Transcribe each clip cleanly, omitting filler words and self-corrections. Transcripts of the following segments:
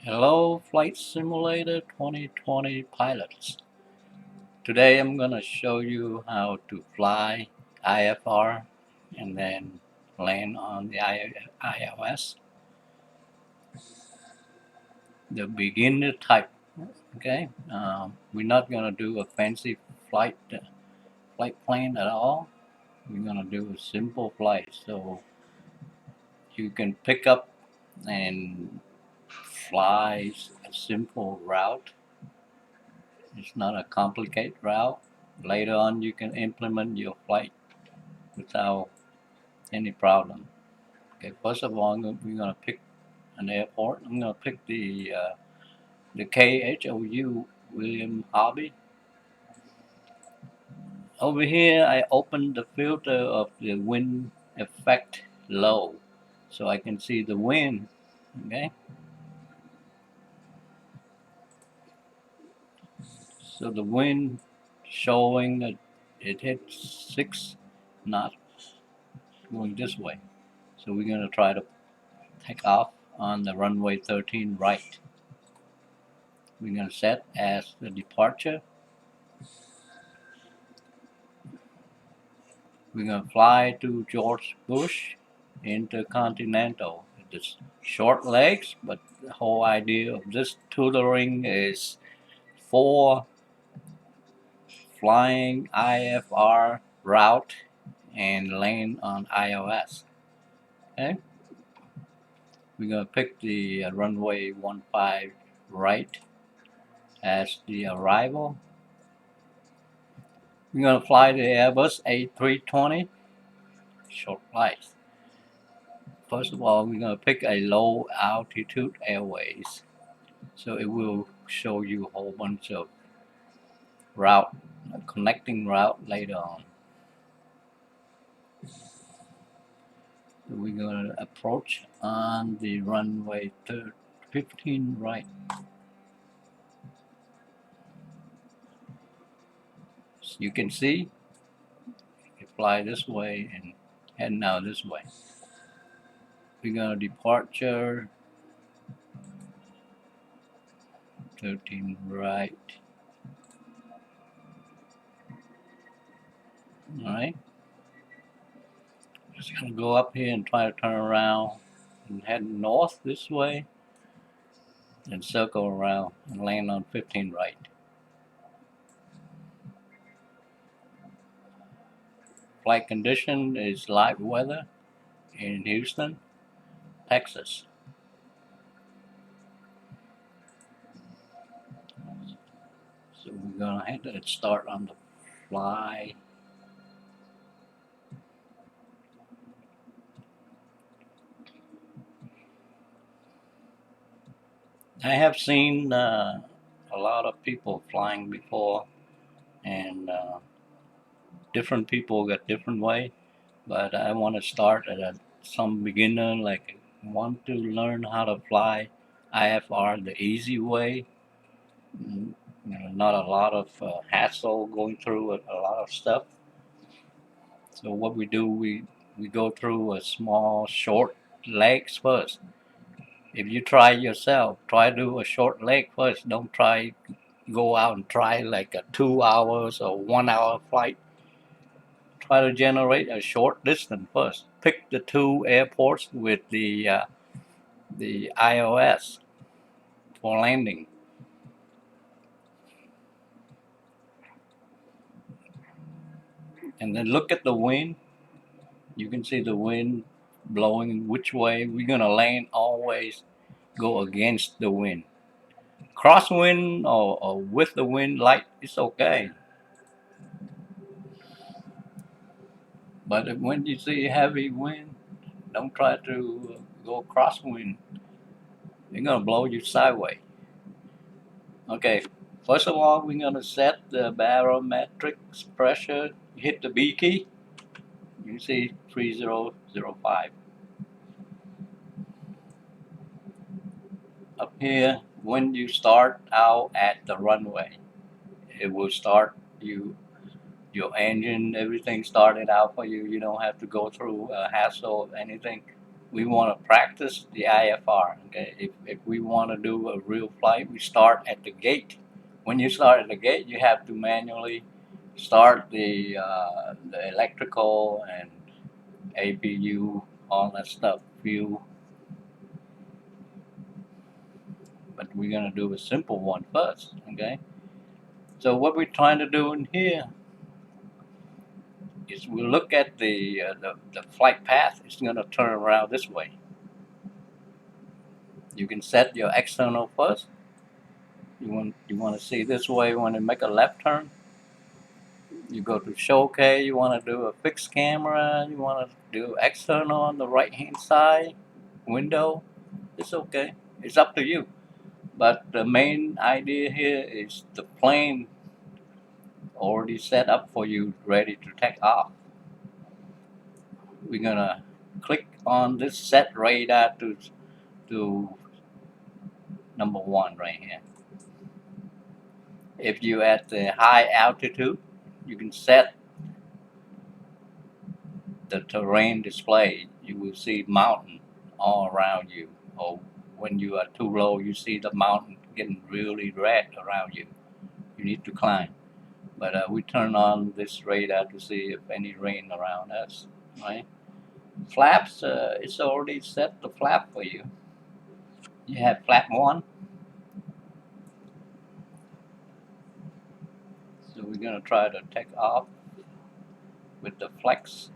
Hello, Flight Simulator 2020 pilots. Today I'm going to show you how to fly IFR and then land on the ILS, the beginner type. Okay, we're not going to do a fancy flight plan at all. We're going to do a simple flight so you can pick up and fly a simple route. It's not a complicated route. Later on, you can implement your flight without any problem. Okay, first of all, we're gonna pick an airport. I'm gonna pick the KHOU William Hobby. Over here, I opened the filter of the wind effect low, so I can see the wind. Okay, so the wind showing that it hits 6 knots going this way. So we're gonna try to take off on the runway 13 right. We're going to set as the departure. We're going to fly to George Bush Intercontinental. It's short legs, but the whole idea of this tutoring is for flying IFR route and land on ILS. Okay, we're going to pick the runway 15 right as the arrival. We're going to fly the AirBus A320 short flight. First of all, we're going to pick a low altitude airways. So it will show you a whole bunch of route, connecting route later on. So we're going to approach on the runway 15 right. So you can see, you fly this way and head now this way. We're going to departure 13 right. Alright. Just going to go up here and try to turn around and head north this way and circle around and land on 15 right. Flight condition is light weather in Houston, Texas. So we're going to head and start on the fly. I have seen a lot of people flying before, and different people got different way, but I want to start at some beginner, like want to learn how to fly IFR the easy way. Not a lot of hassle going through a lot of stuff. So what we do, we go through a small short legs first. If you try yourself, try to do a short leg first. Don't try go out and try like a 2 hours or 1 hour flight. Try to generate a short distance first. Pick the 2 airports with the ILS for landing. And then look at the wind. You can see the wind blowing which way. We're gonna land always go against the wind. Crosswind or with the wind light, it's okay. But when you see heavy wind, don't try to go crosswind. They're gonna blow you sideways. Okay, first of all, we're gonna set the barometric pressure. Hit the B key. You see 3005. Up here, when you start out at the runway, it will start your engine, everything started out for you. You don't have to go through a hassle of anything. we want to practice the IFR. Okay, if we want to do a real flight, we start at the gate. When you start at the gate, you have to manually start the electrical and APU, all that stuff, fuel. But we're gonna do a simple one first. Okay. So what we're trying to do in here is we look at the flight path. It's gonna turn around this way. You can set your external first. You want to see this way when you make a left turn. You go to showcase. You want to do a fixed camera. You want to do external on the right hand side window. It's okay. It's up to you. But the main idea here is the plane already set up for you, ready to take off. We're gonna click on this set radar to number 1 right here. If you're at the high altitude, you can set the terrain display. You will see mountain all around you, or when you are too low, you see the mountain getting really red around you. You need to climb. But we turn on this radar to see if any rain around us. Right? Flaps, it's already set the flap for you. You have flap 1. So we're gonna try to take off with the flex.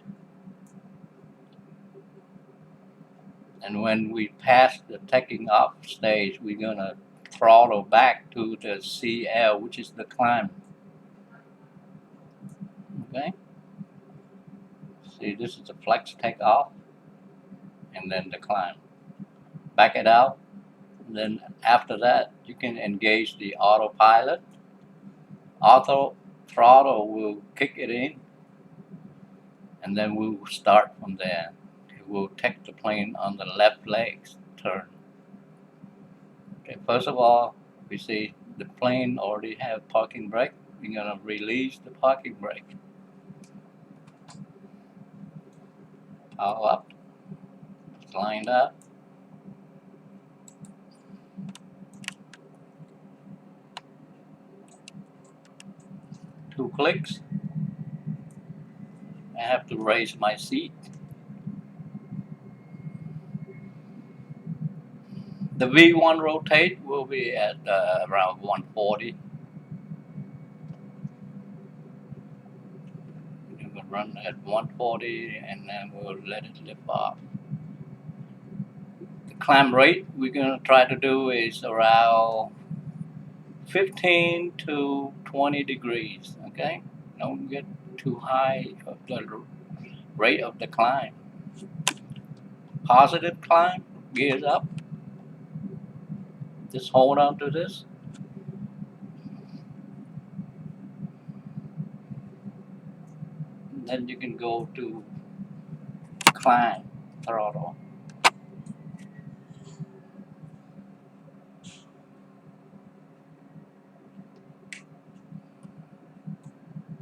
And when we pass the taking off stage, we're gonna throttle back to the CL, which is the climb. Okay. See, this is the flex takeoff, and then the climb. Back it out. And then after that, you can engage the autopilot. Auto throttle will kick it in, and then we'll start from there. It will take the plane on the left legs turn. Okay, first of all, we see the plane already have parking brake. We're gonna release the parking brake. Power up. It's lined up. Two clicks. I have to raise my seat. The V1 rotate will be at around 140. We will run at 140 and then we'll let it lift off. The climb rate we're going to try to do is around 15 to 20 degrees. Okay, don't get too high of the rate of the climb. Positive climb, gears up. Just hold on to this. Then you can go to climb throttle.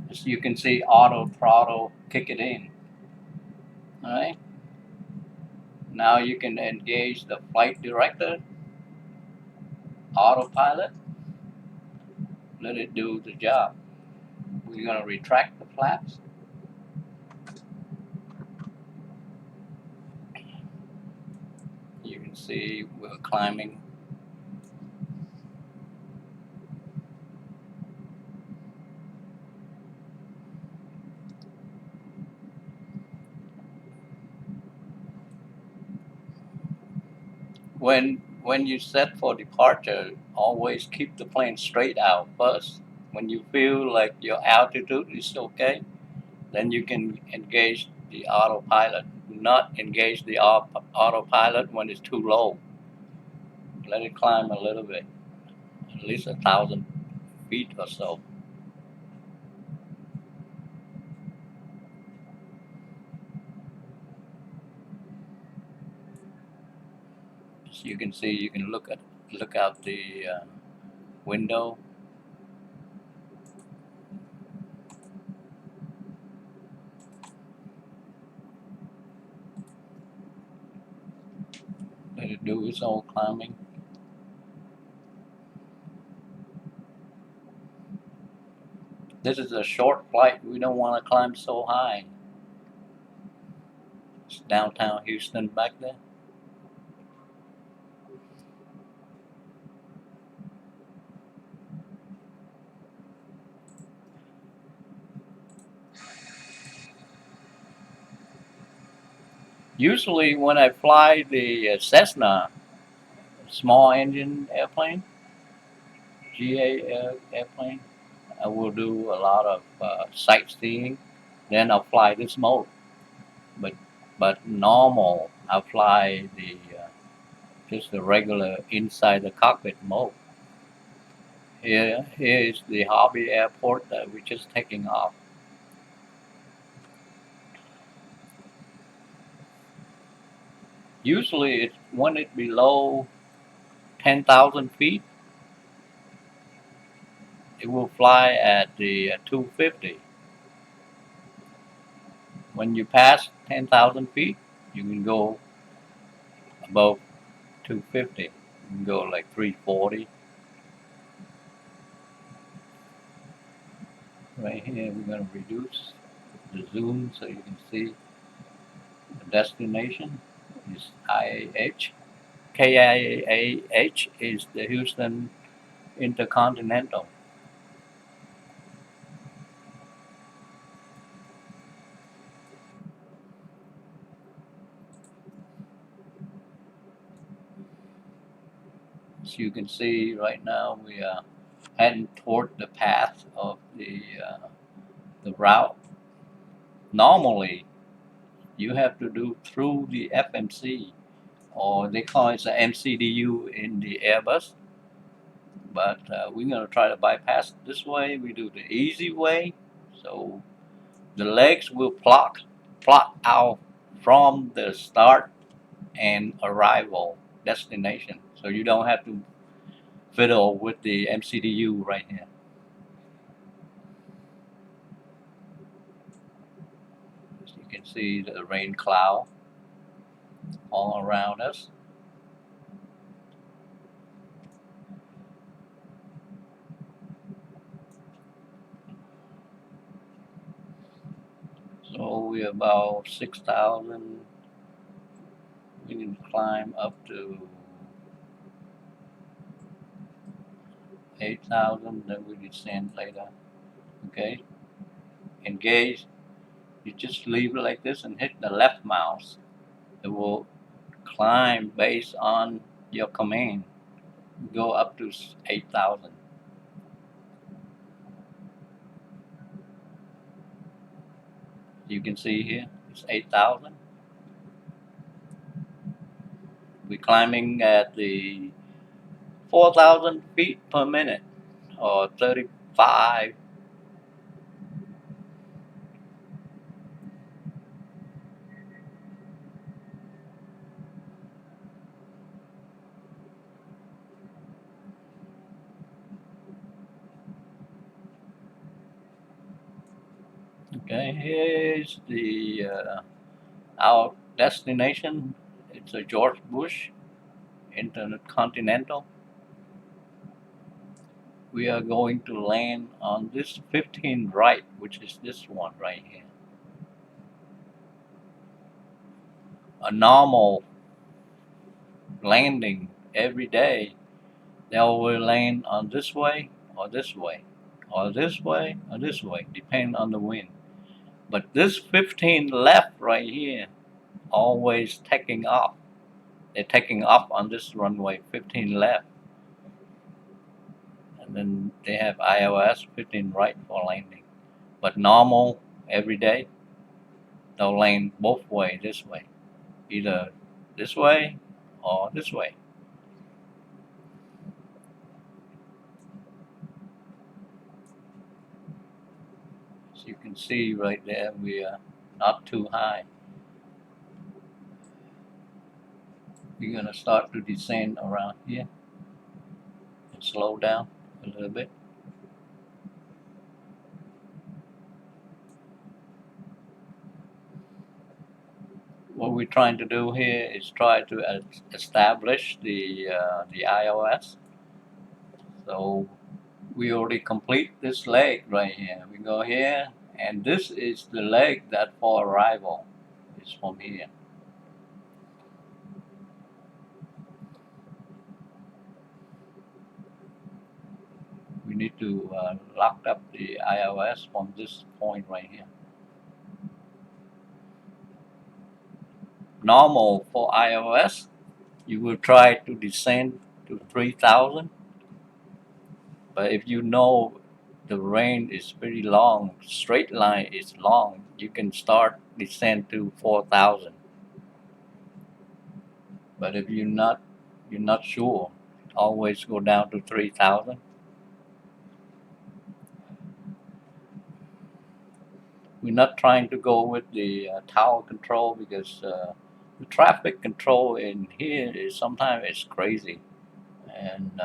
As you can see, auto throttle kick it in. Alright. Now you can engage the flight director, autopilot, let it do the job. We're going to retract the flaps. You can see we're climbing. When you set for departure, always keep the plane straight out first. When you feel like your altitude is okay, then you can engage the autopilot. Do not engage the autopilot when it's too low. Let it climb a little bit, at least 1,000 feet or so. As you can see, you can look out the window. do its own climbing. This is a short flight. We don't want to climb so high. It's downtown Houston back there. Usually when I fly the Cessna small engine airplane, GA airplane, I will do a lot of sightseeing. Then I'll fly this mode. But normal, I'll fly the just the regular inside the cockpit mode. Here is the hobby airport that we're just taking off. Usually, it's when it's below 10,000 feet, it will fly at the 250. When you pass 10,000 feet, you can go above 250. You can go like 340. Right here, we're going to reduce the zoom so you can see the destination is IAH. KIAH is the Houston Intercontinental. As you can see right now, we are heading toward the path of the route. Normally, you have to do through the FMC, or they call it the MCDU in the Airbus. But we're going to try to bypass it this way. We do the easy way, so the legs will plot out from the start and arrival destination, so you don't have to fiddle with the MCDU right here. As you can see the rain cloud all around us. So we're about 6,000. We can climb up to 8,000, then we descend later. Okay, engage. You just leave it like this and hit the left mouse. It will climb based on your command. Go up to 8,000. You can see here, it's 8,000. We're climbing at the 4,000 feet per minute, or 35. Okay, here's the our destination. It's a George Bush Intercontinental. We are going to land on this 15 right, which is this one right here. A normal landing every day, they will land on this way or this way, or this way or this way, depending on the wind. But this 15 left right here, always taking off. They're taking off on this runway 15 left. And then they have ILS 15 right for landing. But normal, every day, they'll land both way, this way. Either this way or this way. As you can see right there, we are not too high. We're going to start to descend around here and slow down a little bit. what we're trying to do here is try to establish the ILS. So we already complete this leg right here. We go here, and this is the leg that for arrival is from here. We need to lock up the ILS from this point right here. Normal for ILS, you will try to descend to 3,000, but if you know the range is very long, straight line is long, you can start descend to 4,000. But if you're not sure, always go down to 3,000. We're not trying to go with the tower control because the traffic control in here is sometimes it's crazy, and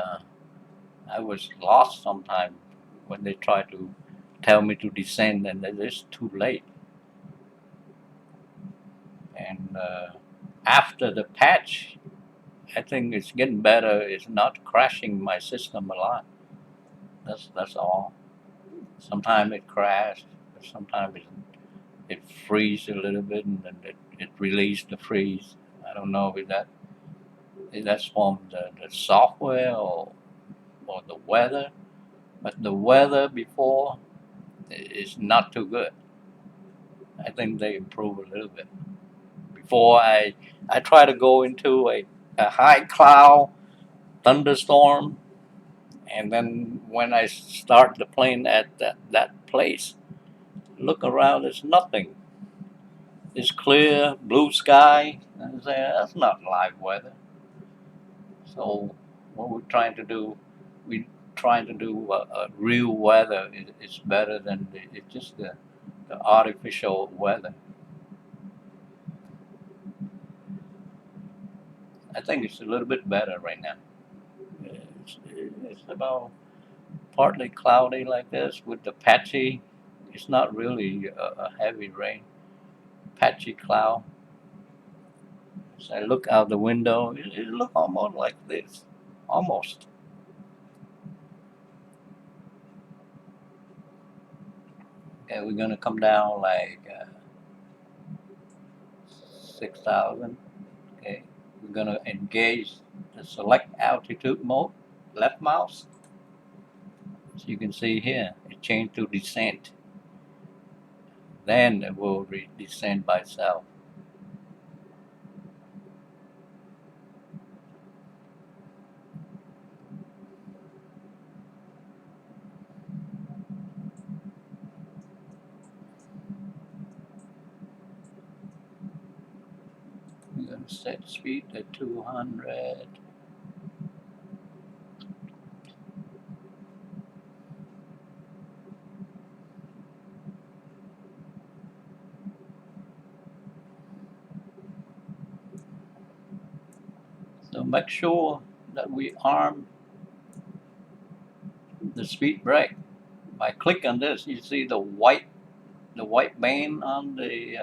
I was lost sometimes when they try to tell me to descend, and it's too late. And after the patch, I think it's getting better. It's not crashing my system a lot. That's all. Sometimes it crashed, sometimes it freeze a little bit, and then it released the freeze. I don't know if that's from the software or the weather, but the weather before is not too good. I think they improve a little bit. Before I try to go into a high cloud thunderstorm, and then when I start the plane at that place, look around, it's nothing. It's clear, blue sky. And I say, that's not live weather. So what we're trying to do, we trying to do a real weather is better than it's just the artificial weather. I think it's a little bit better right now. It's about partly cloudy like this with the patchy. It's not really a heavy rain. Patchy cloud. As I look out the window, it look almost like this, almost. Okay, we're gonna come down like 6,000. Okay, we're gonna engage the select altitude mode, left mouse. So you can see here, it changed to descent. Then it will descend by itself. We're gonna set speed to 200. So make sure that we arm the speed brake. By click on this, you see the white band on the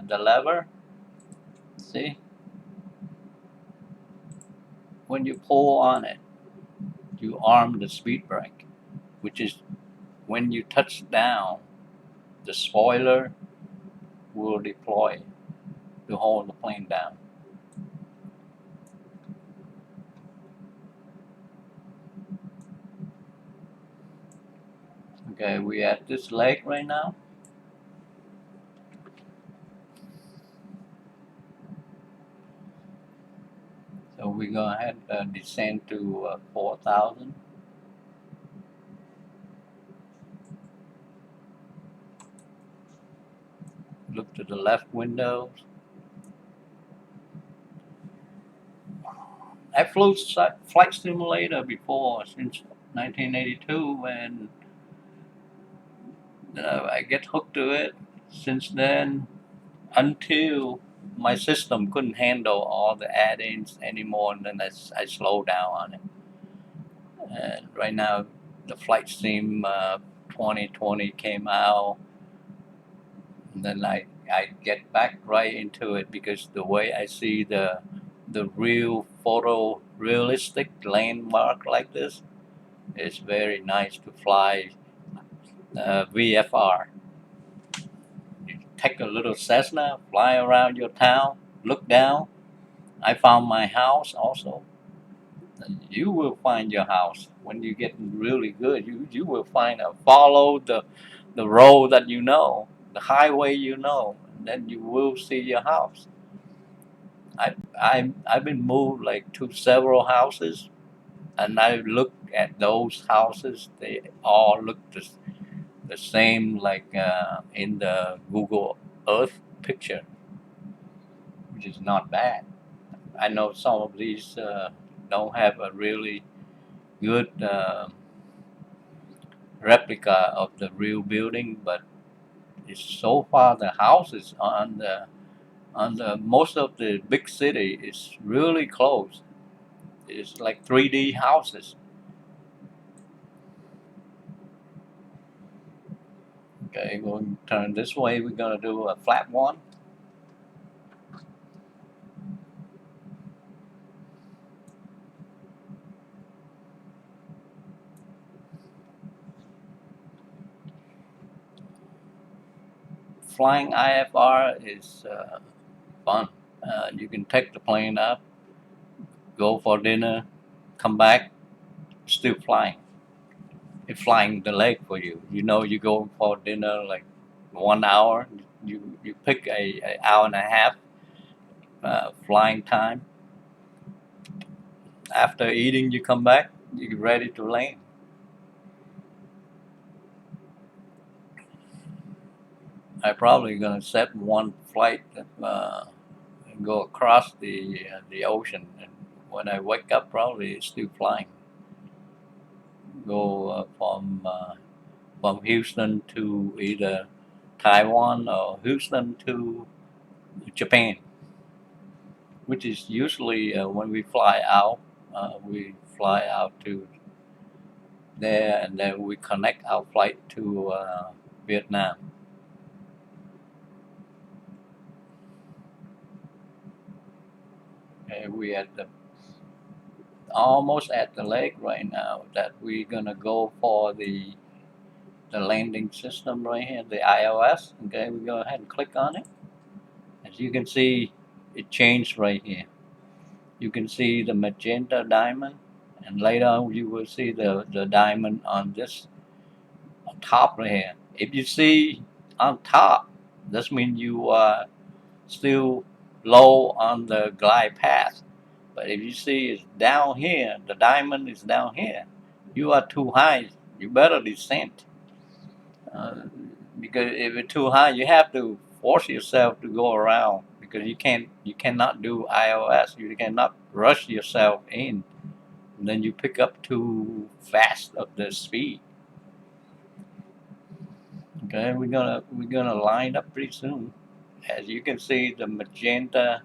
lever. See, when you pull on it, you arm the speed brake, which is when you touch down, the spoiler will deploy to hold the plane down. Okay, we at this leg right now. So we go ahead and descend to 4,000. Look to the left windows. I flew flight simulator before since 1982, and I get hooked to it since then until my system couldn't handle all the add-ins anymore, and then I slowed down on it. And right now, the Flight Sim 2020 came out, and then I I get back right into it because the way I see the real photo realistic landmark like this, it's very nice to fly VFR. You take a little Cessna, fly around your town, look down. I found my house also. You will find your house when you get really good. You will find follow the road that you know, the highway you know, and then you will see your house. I've been moved like to several houses, and I look at those houses. They all look the same like in the Google Earth picture, which is not bad. I know some of these don't have a really good replica of the real building, but it's so far the houses on the most of the big city is really close. It's like 3D houses. Okay, we'll turn this way. We're gonna do a flat one. Flying IFR is fun. You can take the plane up, go for dinner, come back, still flying. It's flying the leg for you. You know, you go for dinner like 1 hour. You pick a hour and a half flying time. After eating, you come back. You're ready to land. I probably gonna set one flight and go across the ocean, and when I wake up, probably it's still flying. Go from Houston to either Taiwan or Houston to Japan, which is usually when we fly out. We fly out to there, and then we connect our flight to Vietnam. Okay, we at the almost at the lake right now. That we're gonna go for the landing system right here, the ILS. Okay, we go ahead and click on it. As you can see, it changed right here. You can see the magenta diamond, and later on you will see the diamond on this top right here. If you see on top, this means you are still low on the glide path. But if you see it's down here, the diamond is down here, you are too high. You better descend. Uh, because if it's too high, you have to force yourself to go around because you cannot do ILS. You cannot rush yourself in. And then you pick up too fast of the speed. Okay, we're gonna line up pretty soon. As you can see, the magenta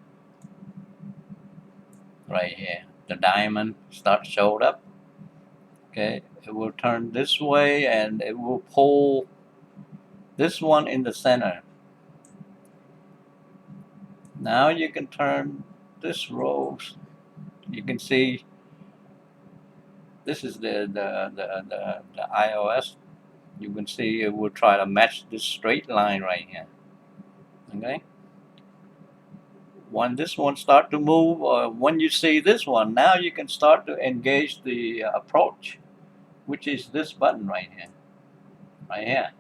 right here, the diamond showed up. Okay, it will turn this way and it will pull this one in the center. Now you can turn this row. You can see this is the ILS. You can see it will try to match this straight line right here. Okay. When this one start to move, or when you see this one, now you can start to engage the approach, which is this button right here. Right here.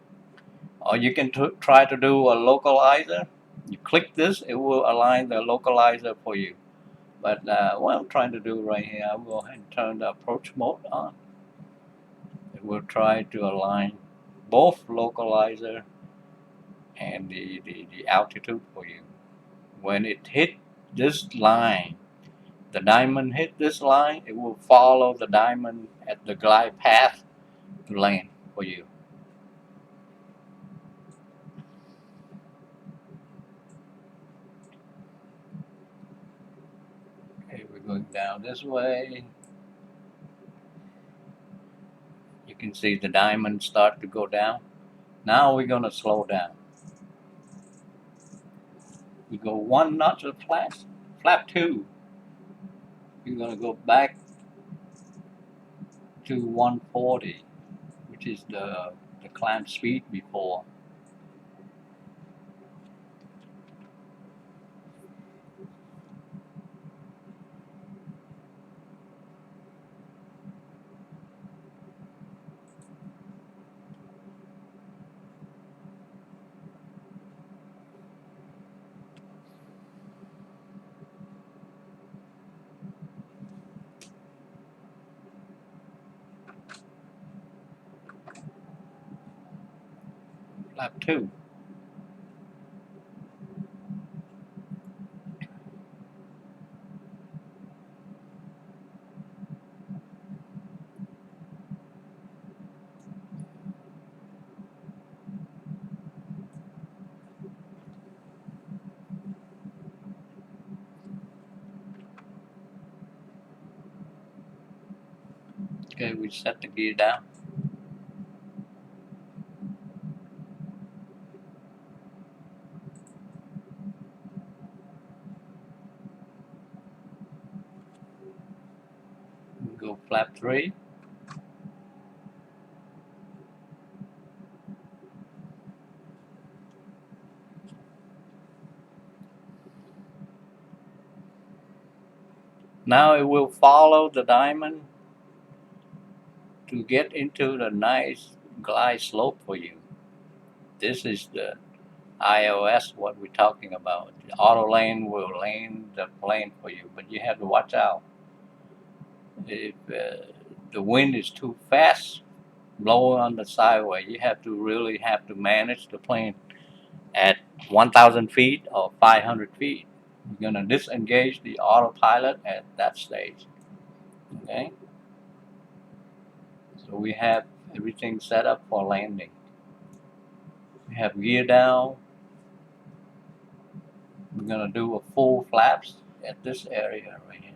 Or you can try to do a localizer. You click this, it will align the localizer for you. But what I'm trying to do right here, I'll go ahead and turn the approach mode on. It will try to align both localizer and the altitude for you. When it hit this line, the diamond hit this line, it will follow the diamond at the glide path to land for you. Okay, we're going down this way. You can see the diamond start to go down. Now we're going to slow down. We go one notch of flap 2. You're going to go back to 140, which is the climb speed before. Flap 2. Okay, we set the gear down. We go flap 3. Now it will follow the diamond to get into the nice glide slope for you. This is the ILS, what we're talking about. The autoland will land the plane for you, but you have to watch out. If the wind is too fast, blowing on the sideway, you really have to manage the plane at 1,000 feet or 500 feet. You're going to disengage the autopilot at that stage. Okay? So we have everything set up for landing. We have gear down. We're going to do a full flaps at this area right here.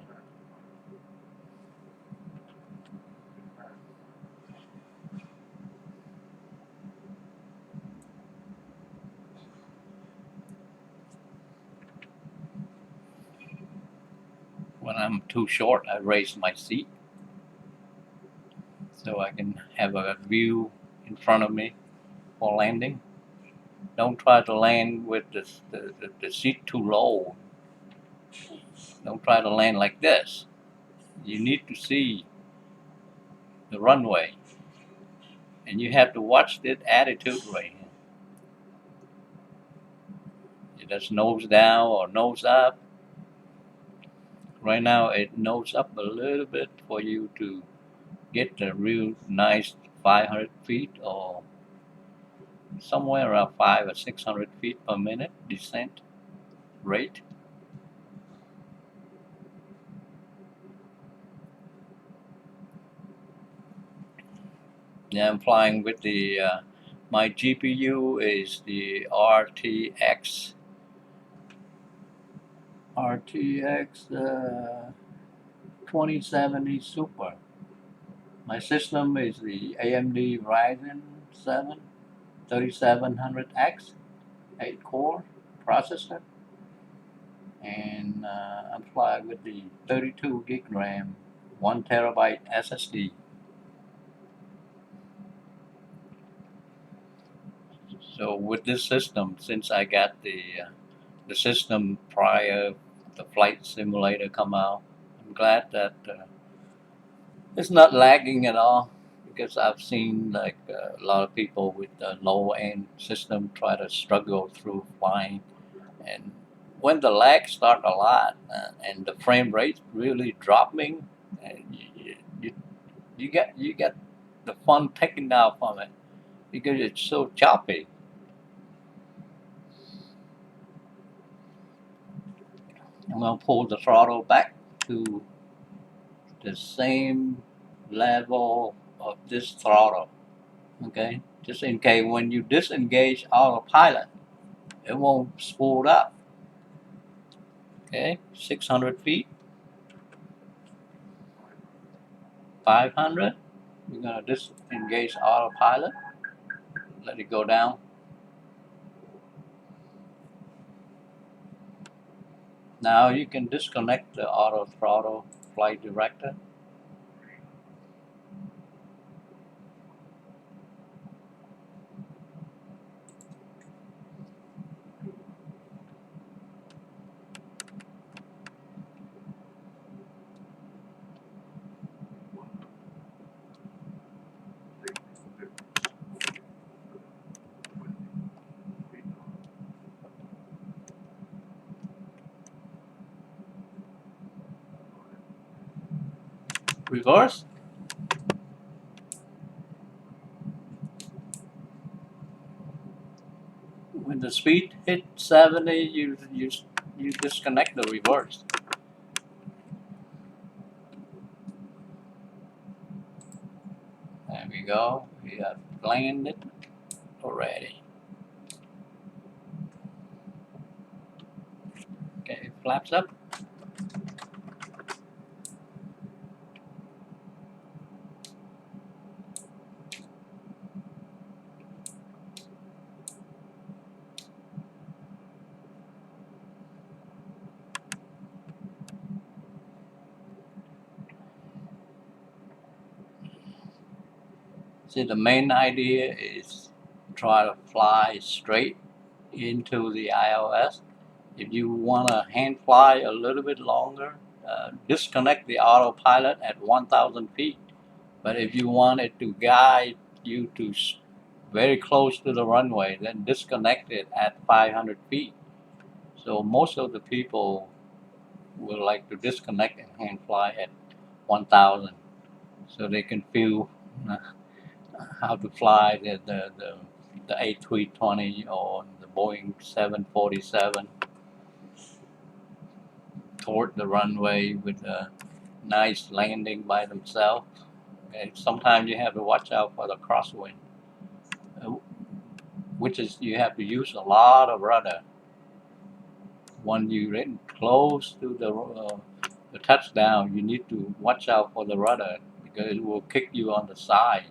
When I'm too short, I raise my seat so I can have a view in front of me for landing. Don't try to land with the seat too low. Don't try to land like this. You need to see the runway. And you have to watch this attitude right here. It just nose down or nose up. Right now it nose up a little bit for you to get the real nice 500 feet or somewhere around 500 or 600 feet per minute descent rate. Yeah, I'm flying with the my GPU is the RTX 2070 Super. My system is the AMD Ryzen 7 3700X 8-core processor, and I'm flying with the 32 gig RAM, 1 terabyte SSD. So with this system, since I got the system prior the flight simulator come out, I'm glad that it's not lagging at all, because I've seen like a lot of people with the low end system try to struggle through flying, and when the lag start a lot and the frame rate really dropping, and you get the fun taken out from it because it's so choppy. I'm gonna pull the throttle back to the same level of this throttle. Okay, just in case when you disengage autopilot, it won't spool up. Okay, 600 feet, 500. You're gonna disengage autopilot, let it go down. Now you can disconnect the auto throttle flight director. Reverse. When the speed hits 70, you disconnect the reverse. There we go. We have landed already. Okay, flaps up. See, the main idea is try to fly straight into the ILS. If you want to hand fly a little bit longer, disconnect the autopilot at 1,000 feet. But if you want it to guide you to very close to the runway, then disconnect it at 500 feet. So most of the people will like to disconnect and hand fly at 1,000, so they can feel how to fly the A320 or the Boeing 747 toward the runway with a nice landing by themselves. Okay, sometimes you have to watch out for the crosswind, uh, which is you have to use a lot of rudder. When you're getting close to the touchdown, you need to watch out for the rudder because it will kick you on the side.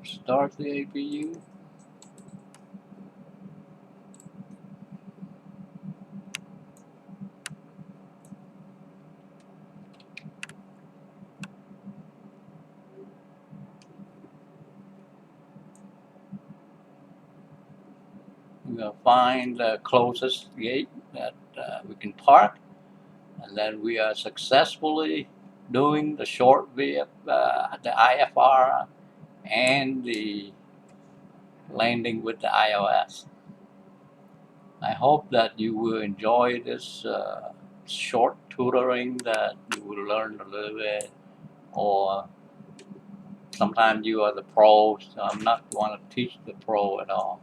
Start the APU. We're going to find the closest gate that we can park, and then we are successfully doing the short VF, the IFR, and the landing with the ILS. I hope that you will enjoy this short tutoring, that you will learn a little bit, or sometimes you are the pro, so I'm not going to teach the pro at all.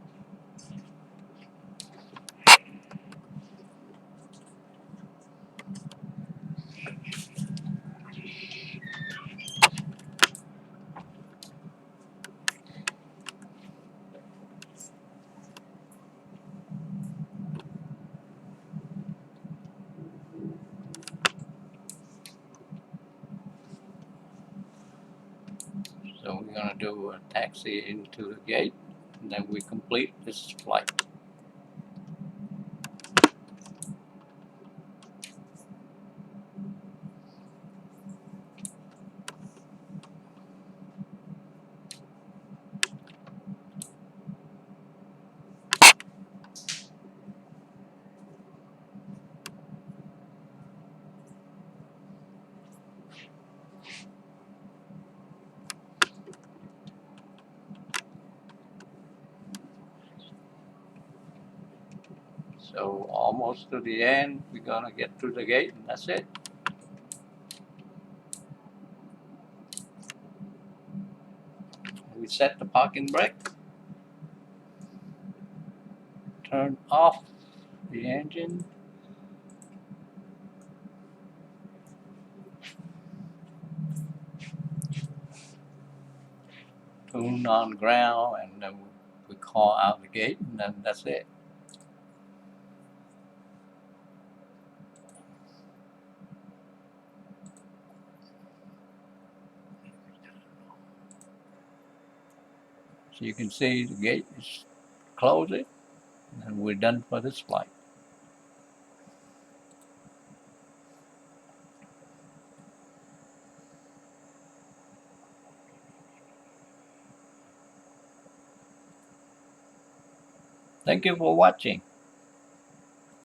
So we're going to do a taxi into the gate, and then we complete this flight. So almost to the end, we're going to get through the gate, and that's it. We set the parking brake, turn off the engine, tune on ground, and then we call out the gate, and then that's it. So you can see the gate is close it, and we're done for this flight. Thank you for watching.